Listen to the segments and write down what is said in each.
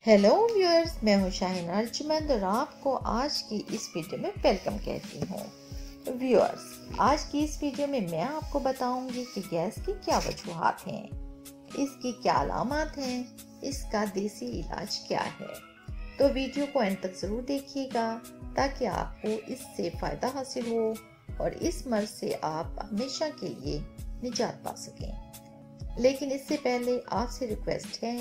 Hello viewers, मैं हूं शाहीन अर्जुमंद और आपको आज की इस वीडियो में वेलकम कहती हूं। व्यूअर्स, आज की इस वीडियो में मैं आपको बताऊंगी कि गैस की क्या वजूहात हैं, इसकी क्या अलामत हैं, इसका देसी इलाज क्या है। तो वीडियो को अंत तक जरूर देखिएगा ताकि आपको इससे फायदा हासिल हो और इस मर्ज से आप हमेशा के लिए निजात पा सकें। लेकिन इससे पहले आपसे रिक्वेस्ट है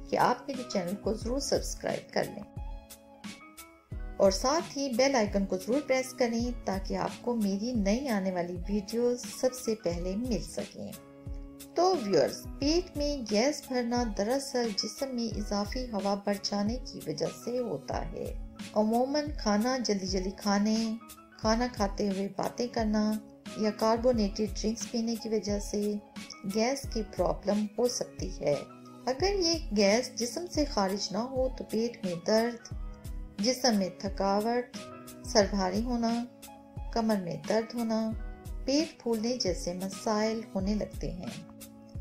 कि आप मेरे चैनल को जरूर सब्सक्राइब कर लें और साथ ही बेल आइकन को जरूर प्रेस करें ताकि आपको मेरी नई आने वाली वीडियोस सबसे पहले मिल सकें। तो व्यूअर्स, पेट में गैस भरना दरअसल जिस्म में इजाफी हवा बढ़ जाने की वजह से होता है। अमूमन खाना जल्दी जल्दी खाने, खाना खाते हुए बातें करना या कार्बोनेटेड ड्रिंक्स पीने की वजह से गैस की प्रॉब्लम हो सकती है। अगर ये गैस जिस्म से खारिज ना हो तो पेट में दर्द, जिस्म में थकावट, सर भारी होना, कमर में दर्द होना, पेट फूलने जैसे मसाइल होने लगते हैं।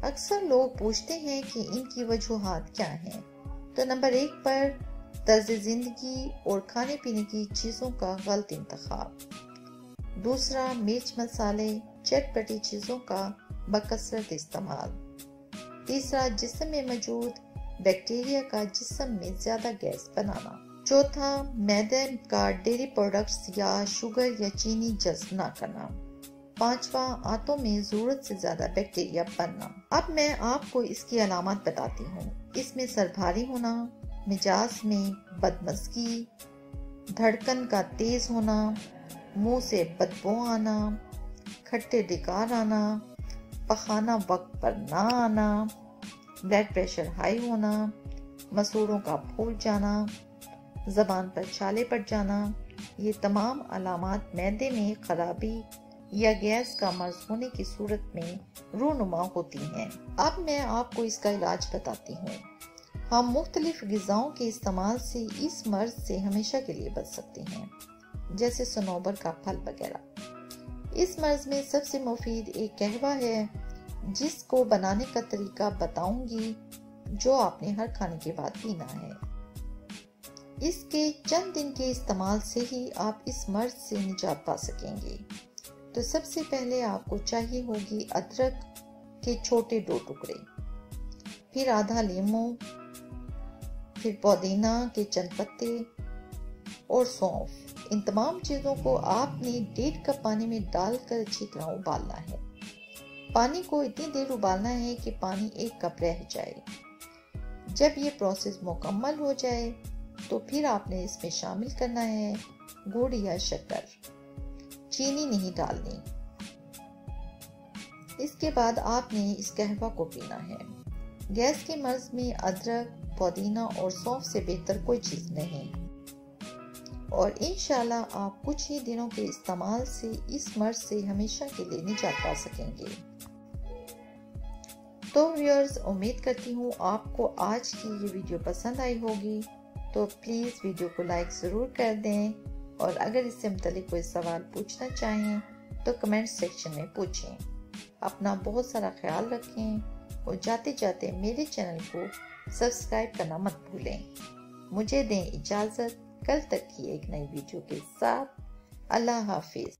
अक्सर लोग पूछते हैं कि इनकी वजूहात क्या हैं। तो नंबर 1 पर तर्ज जिंदगी और खाने पीने की चीज़ों का गलत इंतखाब। दूसरा, मिर्च मसाले, चटपटी चीज़ों का बकसरत इस्तेमाल। तीसरा, जिस्म में मौजूद बैक्टीरिया का जिस्म में ज्यादा गैस बनाना। चौथा, मैदे का डेयरी प्रोडक्ट्स या शुगर या चीनी जज्ब ना करना। पांचवा, आंतों में जरूरत से ज्यादा बैक्टीरिया बनना। अब मैं आपको इसकी अलामत बताती हूँ। इसमें सर भारी होना, मिजाज में बदमज़गी, धड़कन का तेज होना, मुंह से बदबू आना, खट्टे डिकार आना, पखाना वक्त पर ना आना, ब्लड प्रेशर हाई होना, मसूड़ों का फूल जाना, जबान पर छाले पड़ जाना। ये तमाम अलामत मैदे में खराबी या गैस का मर्ज होने की सूरत में रूनुमा होती हैं। अब मैं आपको इसका इलाज बताती हूँ। हम मुख्तलिफ ग़िज़ाओं के इस्तेमाल से इस मर्ज से हमेशा के लिए बच सकते हैं, जैसे सनोबर का फल वगैरह। इस मर्ज में सबसे मुफीद एक कहवा है जिसको बनाने का तरीका बताऊंगी, जो आपने हर खाने के बाद पीना है। इसके चंद दिन के इस्तेमाल से ही आप इस मर्ज से निजात पा सकेंगे। तो सबसे पहले आपको चाहिए होगी अदरक के छोटे 2 टुकड़े, फिर आधा लीमू, फिर पुदीना के चंद पत्ते और सौंफ। इन तमाम चीजों को आपने 1.5 कप पानी में डालकर अच्छी तरह उबालना है। पानी को इतनी देर उबालना है कि पानी 1 कप रह जाए। जब ये प्रोसेस मुकम्मल हो जाए तो फिर आपने इसमें शामिल करना है गुड़ या शक्कर। चीनी नहीं डालनी। इसके बाद आपने इस कहवा को पीना है। गैस के मर्ज में अदरक, पुदीना और सौंफ से बेहतर कोई चीज नहीं और इंशाल्लाह आप कुछ ही दिनों के इस्तेमाल से इस मर्ज से हमेशा के लिए निजात पा सकेंगे। तो व्यूअर्स, उम्मीद करती हूँ आपको आज की ये वीडियो पसंद आई होगी। तो प्लीज़ वीडियो को लाइक ज़रूर कर दें और अगर इससे मुतालिक कोई सवाल पूछना चाहें तो कमेंट सेक्शन में पूछें। अपना बहुत सारा ख्याल रखें और जाते जाते मेरे चैनल को सब्सक्राइब करना मत भूलें। मुझे दें इजाज़त, कल तक की एक नई वीडियो के साथ। अल्लाह हाफिज।